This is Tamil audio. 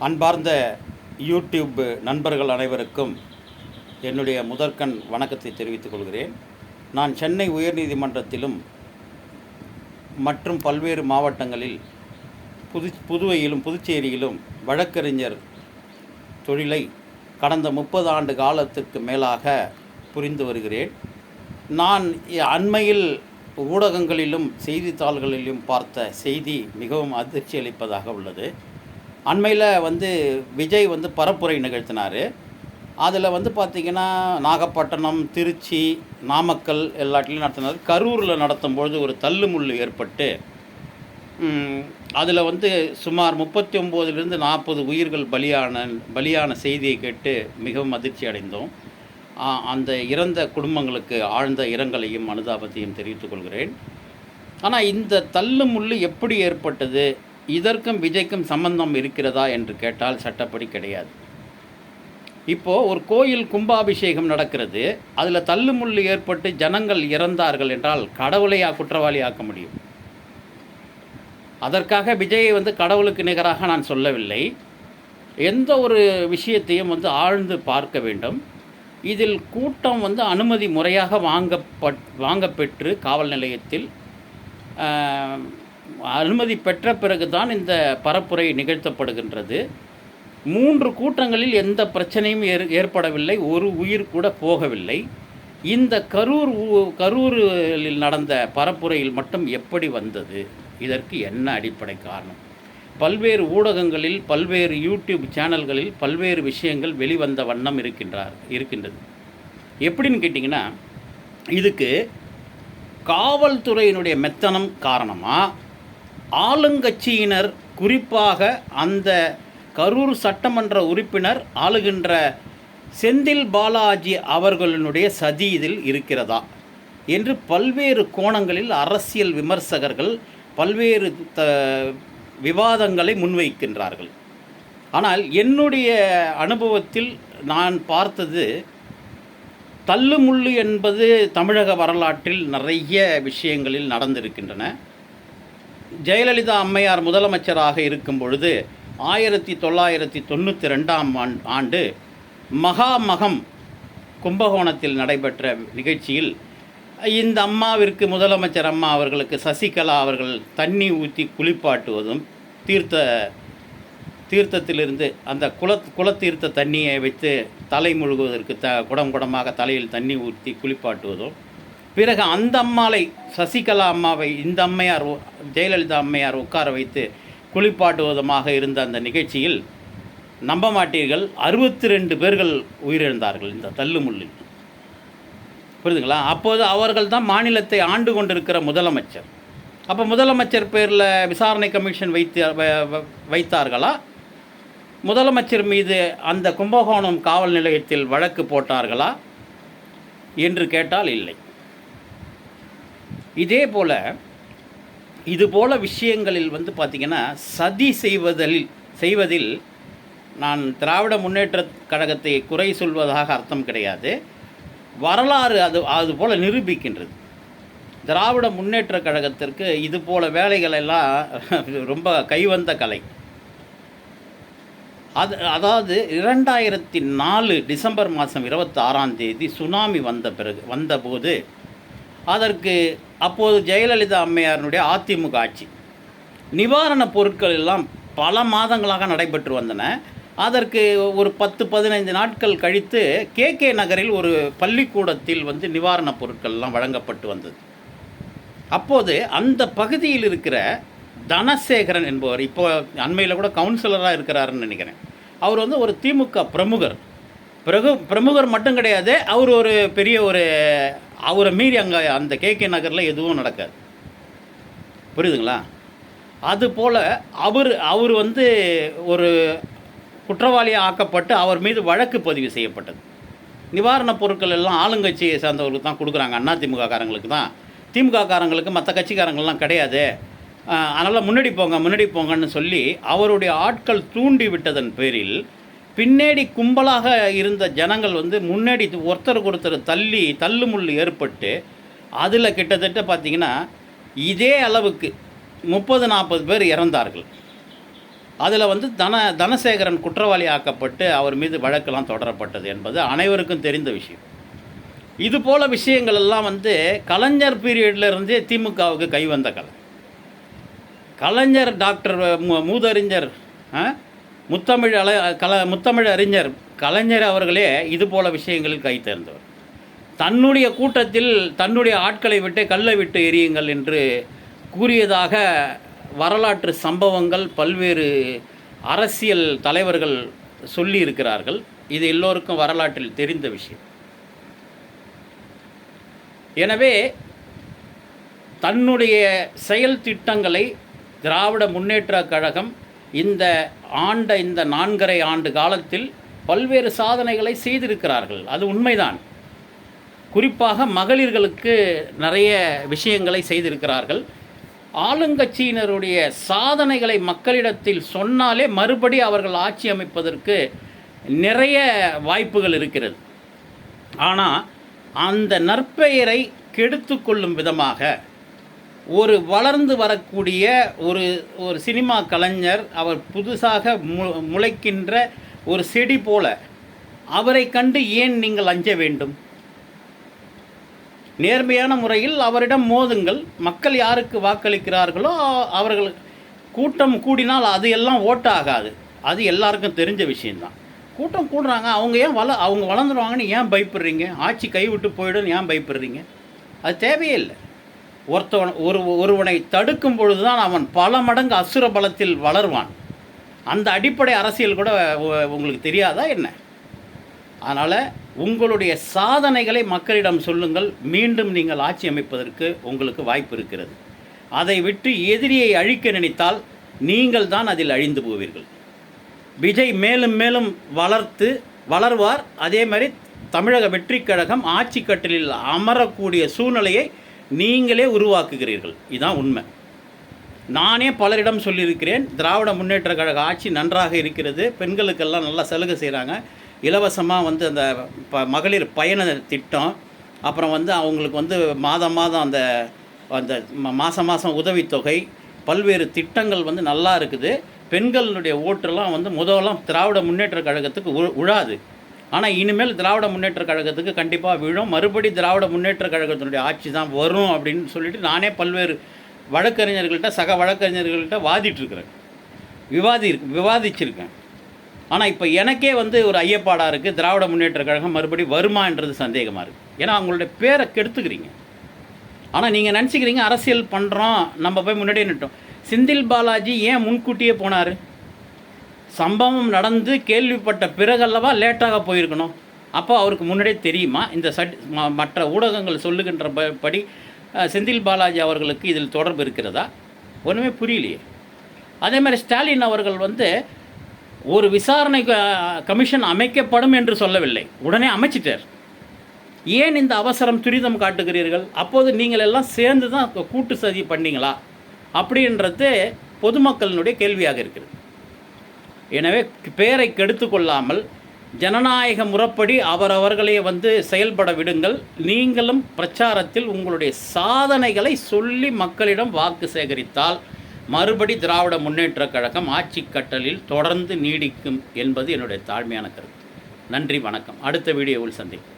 அன்பார்ந்த யூடியூப் நண்பர்கள் அனைவருக்கும் என்னுடைய முதற்கண் வணக்கத்தை தெரிவித்துக் கொள்கிறேன். நான் சென்னை உயர்நீதிமன்றத்திலும் மற்றும் பல்வேறு மாவட்டங்களில் புதுவையிலும் புதுச்சேரியிலும் வழக்கறிஞர் தொழிலை கடந்த 30 ஆண்டு காலத்திற்கு மேலாக புரிந்து வருகிறேன். நான் அண்மையில் ஊடகங்களிலும் செய்தித்தாள்களிலும் பார்த்த செய்தி மிகவும் அதிர்ச்சி அளிப்பதாக உள்ளது. அண்மையில் விஜய் பரப்புரை நிகழ்த்தினார். அதில் பார்த்திங்கன்னா நாகப்பட்டினம், திருச்சி, நாமக்கல் எல்லாத்திலையும் நடத்தினார். கரூரில் நடத்தும்பொழுது ஒரு தள்ளுமுள்ளு ஏற்பட்டு அதில் சுமார் 39லிருந்து 40 உயிர்கள் பலியான செய்தியை கேட்டு மிகவும் அதிர்ச்சி அடைந்தோம். அந்த இறந்த குடும்பங்களுக்கு ஆழ்ந்த இரங்கலையும் அனுதாபத்தையும் தெரிவித்துக் கொள்கிறேன். ஆனால் இந்த தள்ளுமுள்ளு எப்படி ஏற்பட்டது, இதற்கும் விஜய்க்கும் சம்பந்தம் இருக்கிறதா என்று கேட்டால் சட்டப்படி கிடையாது. இப்போது ஒரு கோயில் கும்பாபிஷேகம் நடக்கிறது, அதில் தள்ளுமுள்ளு ஏற்பட்டு ஜனங்கள் இறந்தார்கள் என்றால் கடவுளையா குற்றவாளி ஆக்க முடியும்? அதற்காக விஜயை கடவுளுக்கு நிகராக நான் சொல்லவில்லை. எந்த ஒரு விஷயத்தையும் ஆழ்ந்து பார்க்க வேண்டும். இதில் கூட்டம் அனுமதி முறையாக வாங்கப்பெற்று காவல் நிலையத்தில் அனுமதி பெற்ற பிறகுதான் இந்த பரப்புரை நிகழ்த்தப்படுகின்றது. 3 கூட்டங்களில் எந்த பிரச்சனையும் ஏற்படவில்லை, ஒரு உயிர் கூட போகவில்லை. இந்த கரூரில் நடந்த பரப்புரையில் மட்டும் எப்படி வந்தது? இதற்கு என்ன அடிப்படை காரணம்? பல்வேறு ஊடகங்களில், பல்வேறு யூடியூப் சேனல்களில் பல்வேறு விஷயங்கள் வெளிவந்த வண்ணம் இருக்கின்றது. எப்படின்னு கேட்டிங்கன்னா, இதுக்கு காவல்துறையினுடைய மெத்தனம் காரணமாக, ஆளுங்கட்சியினர், குறிப்பாக அந்த கரூர் சட்டமன்ற உறுப்பினர் ஆளுகின்ற செந்தில் பாலாஜி அவர்களுடைய சதி இதில் இருக்கிறதா என்று பல்வேறு கோணங்களில் அரசியல் விமர்சகர்கள் பல்வேறு விவாதங்களை முன்வைக்கின்றார்கள். ஆனால் என்னுடைய அனுபவத்தில் நான் பார்த்தது, தள்ளுமுள்ளு என்பது தமிழக வரலாற்றில் நிறைய விஷயங்களில் நடந்திருக்கின்றன. ஜெயலலிதா அம்மையார் முதலமைச்சராக இருக்கும் பொழுது 1992ஆம் ஆண்டு மகாமகம் கும்பகோணத்தில் நடைபெற்ற நிகழ்ச்சியில் இந்த அம்மாவிற்கு, முதலமைச்சர் அம்மா அவர்களுக்கு சசிகலா அவர்கள் தண்ணி ஊற்றி குளிப்பாட்டுவதும், தீர்த்தத்திலிருந்து அந்த குலத்தீர்த்த தண்ணியை வைத்து தலை முழுகுவதற்கு குடமாக தலையில் தண்ணி ஊற்றி குளிப்பாட்டுவதும், பிறகு அந்த அம்மாவை, சசிகலா அம்மாவை இந்த அம்மையார், ஜெயலலிதா அம்மையார் உட்கார வைத்து குளிப்பாட்டுவதுமாக இருந்த அந்த நிகழ்ச்சியில் நம்ப மாட்டீர்கள், 62 பேர்கள் உயிரிழந்தார்கள் இந்த தள்ளுமுள்ளில். புரியுதுங்களா? அப்போது அவர்கள் தான் மாநிலத்தை ஆண்டு கொண்டிருக்கிற முதலமைச்சர். அப்போ முதலமைச்சர் பேரில் விசாரணை கமிஷன் வைத்தார்களா? முதலமைச்சர் மீது அந்த கும்பகோணம் காவல் நிலையத்தில் வழக்கு போட்டார்களா என்று கேட்டால் இல்லை. இதுபோல விஷயங்களில் பார்த்திங்கன்னா, சதி செய்வதில் நான் திராவிட முன்னேற்ற கழகத்தை குறை சொல்வதாக அர்த்தம் கிடையாது. வரலாறு அதுபோல் நிரூபிக்கின்றது. திராவிட முன்னேற்ற கழகத்திற்கு இதுபோல வேலைகளெல்லாம் ரொம்ப கைவந்த கலை. அதாவது 2004 டிசம்பர் மாதம் 26ஆம் தேதி சுனாமி வந்தபோது, அப்போது ஜெயலலிதா அம்மையாருடைய அதிமுக ஆட்சி, நிவாரணப் பொருட்கள் எல்லாம் பல மாதங்களாக நடைபெற்று வந்தன. அதற்கு ஒரு 10-15 நாட்கள் கழித்து KK நகரில் ஒரு பள்ளிக்கூடத்தில் நிவாரணப் பொருட்கள்லாம் வழங்கப்பட்டு வந்தது. அப்போது அந்த பகுதியில் இருக்கிற தனசேகரன் என்பவர், இப்போ அண்மையில் கூட கவுன்சிலராக இருக்கிறாருன்னு நினைக்கிறேன், அவர் ஒரு திமுக பிரமுகர் மட்டும் கிடையாது, அவர் ஒரு பெரிய அவரை மீறி அங்கே அந்த KK நகரில் எதுவும் நடக்காது. புரியுதுங்களா? அதுபோல் அவர் ஒரு குற்றவாளியாக ஆக்கப்பட்டு அவர் மீது வழக்கு பதிவு செய்யப்பட்டது. நிவாரணப் பொருட்கள் எல்லாம் ஆளுங்கட்சியை சார்ந்தவர்களுக்கு தான் கொடுக்குறாங்க, அதிமுக காரங்களுக்கு தான், திமுக காரங்களுக்கு மற்ற கட்சிக்காரங்கள்லாம் கிடையாது, அதனால் முன்னாடி போங்கன்னு சொல்லி அவருடைய ஆட்கள் தூண்டி விட்டதன் பேரில் பின்னாடி கும்பலாக இருந்த ஜனங்கள் முன்னாடி ஒருத்தருக்கு தள்ளுமுள்ளு ஏற்பட்டு அதில் கிட்டத்தட்ட பார்த்திங்கன்னா இதே அளவுக்கு 30-40 பேர் இறந்தார்கள். அதில் வந்து தனசேகரன் குற்றவாளி ஆக்கப்பட்டு அவர் மீது வழக்கெல்லாம் தொடரப்பட்டது என்பது அனைவருக்கும் தெரிந்த விஷயம். இது போல் விஷயங்கள் எல்லாம் வந்து கலைஞர் பீரியட்லேருந்தே திமுகவுக்கு கைவந்த கலை. கலைஞர் டாக்டர் மூதறிஞர் முத்தமிழ் அறிஞர் கலைஞர் அவர்களே இது போல விஷயங்களில் கை தேர்ந்தவர். தன்னுடைய கூட்டத்தில் தன்னுடைய ஆட்களை விட்டு கல்லை விட்டு எரியுங்கள் என்று கூறியதாக வரலாற்று சம்பவங்கள் பல்வேறு அரசியல் தலைவர்கள் சொல்லி இருக்கிறார்கள். இது எல்லோருக்கும் வரலாற்றில் தெரிந்த விஷயம். எனவே தன்னுடைய செயல் திட்டங்களை திராவிட முன்னேற்றக் கழகம் இந்த 4.5 ஆண்டு காலத்தில் பல்வேறு சாதனைகளை செய்திருக்கிறார்கள். அது உண்மைதான். குறிப்பாக மகளிர்களுக்கு நிறைய விஷயங்களை செய்திருக்கிறார்கள். ஆளுங்கட்சியினருடைய சாதனைகளை மக்களிடத்தில் சொன்னாலே மறுபடி அவர்கள் ஆட்சி அமைப்பதற்கு நிறைய வாய்ப்புகள் இருக்கிறது. ஆனால் அந்த நற்பெயரை கெடுத்து கொள்ளும் விதமாக ஒரு வளர்ந்து வரக்கூடிய ஒரு சினிமா கலைஞர், அவர் புதுசாக முளைக்கின்ற ஒரு செடி போல அவரை கண்டு ஏன் நீங்கள் அஞ்ச வேண்டும்? நேர்மையான முறையில் அவரிடம் மோதுங்கள். மக்கள் யாருக்கு வாக்களிக்கிறார்களோ அவர்கள் கூட்டம் கூடினால் அது எல்லாம் ஓட்டாகாது. அது எல்லாருக்கும் தெரிஞ்ச விஷயந்தான். கூட்டம் கூடுறாங்க, அவங்க வளர்ந்துருவாங்கன்னு ஏன் பயப்படுறீங்க? ஆட்சி கைவிட்டு போயிடுன்னு ஏன் பயப்படுறீங்க? அது தேவையே இல்லை. ஒருவனை தடுக்கும் பொழுது தான் அவன் பல மடங்கு அசுர பலத்தில் வளருவான். அந்த அடிப்படை அரசியல் கூட உங்களுக்கு தெரியாதா என்ன? அதனால் உங்களுடைய சாதனைகளை மக்களிடம் சொல்லுங்கள். மீண்டும் நீங்கள் ஆட்சி அமைப்பதற்கு உங்களுக்கு வாய்ப்பு இருக்கிறது. அதை விட்டு எதிரியை அழிக்க நினைத்தால் நீங்கள் தான் அதில் அழிந்து போவீர்கள். விஜய் மேலும் மேலும் வளர்வார். அதே மாதிரி தமிழக வெற்றிக் கழகம் ஆட்சி கட்டிலில் அமரக்கூடிய சூழ்நிலையை நீங்களே உருவாக்குகிறீர்கள். இதுதான் உண்மை. நானே பலரிடம் சொல்லியிருக்கிறேன், திராவிட முன்னேற்ற கழக ஆட்சி நன்றாக இருக்கிறது, பெண்களுக்கெல்லாம் நல்லா சலுகை செய்கிறாங்க, இலவசமாக வந்து அந்த மகளிர் பயண திட்டம், அப்புறம் வந்து அவங்களுக்கு வந்து மாதம் அந்த அந்த மாதம் உதவித்தொகை, பல்வேறு திட்டங்கள் வந்து நல்லா இருக்குது. பெண்களுடைய ஓட்டெல்லாம் வந்து முதலாம் திராவிட முன்னேற்ற கழகத்துக்கு உழாது. ஆனால் இனிமேல் திராவிட முன்னேற்ற கழகத்துக்கு கண்டிப்பாக விழும். மறுபடி திராவிட முன்னேற்ற கழகத்தினுடைய ஆட்சி தான் வரும் அப்படின்னு சொல்லிட்டு நானே பல்வேறு வழக்கறிஞர்கள்ட்ட சக வழக்கறிஞர்கள்ட்ட வாதிட்டுருக்கிறேன், விவாதிச்சிருக்கேன். ஆனால் இப்போ எனக்கே வந்து ஒரு ஐயப்பாடாக இருக்குது, திராவிட முன்னேற்ற கழகம் மறுபடி வருமான்றது சந்தேகமாக இருக்குது. ஏன்னா அவங்களுடைய பேரை கெடுத்துக்கிறீங்க. ஆனால் நீங்கள் நினச்சிக்கிறீங்க அரசியல் பண்ணுறோம், நம்ம போய் முன்னாடியே நிட்டோம். செந்தில் பாலாஜி ஏன் முன்கூட்டியே போனார்? சம்பவம் நடந்து கேள்விப்பட்ட பிறகல்லவா லேட்டாக போயிருக்கணும். அப்போ அவருக்கு முன்னாடியே தெரியுமா? இந்த மற்ற ஊடகங்கள் சொல்லுகின்ற படி செந்தில் பாலாஜி அவர்களுக்கு இதில் தொடர்பு இருக்கிறதா? ஒன்றுமே புரியலையே. அதே மாதிரி ஸ்டாலின் அவர்கள் வந்து ஒரு விசாரணை கமிஷன் அமைக்கப்படும் என்று சொல்லவில்லை, உடனே அமைச்சிட்டார். ஏன் இந்த அவசரம் துரிதம் காட்டுகிறீர்கள்? அப்போது நீங்கள் எல்லாம் சேர்ந்து தான் கூட்டு சதி பண்ணீங்களா அப்படின்றது பொதுமக்களினுடைய கேள்வியாக இருக்கிறது. எனவே பெயரை கெடுத்து கொள்ளாமல் ஜனநாயக முறைப்படி அவரவர்களே வந்து செயல்பட விடுங்கள். நீங்களும் பிரச்சாரத்தில் உங்களுடைய சாதனைகளை சொல்லி மக்களிடம் வாக்கு சேகரித்தால் மறுபடி திராவிட முன்னேற்ற கழகம் ஆட்சி கட்டலில் தொடர்ந்து நீடிக்கும் என்பது என்னுடைய தாழ்மையான கருத்து. நன்றி, வணக்கம். அடுத்த வீடியோவில் சந்திப்போம்.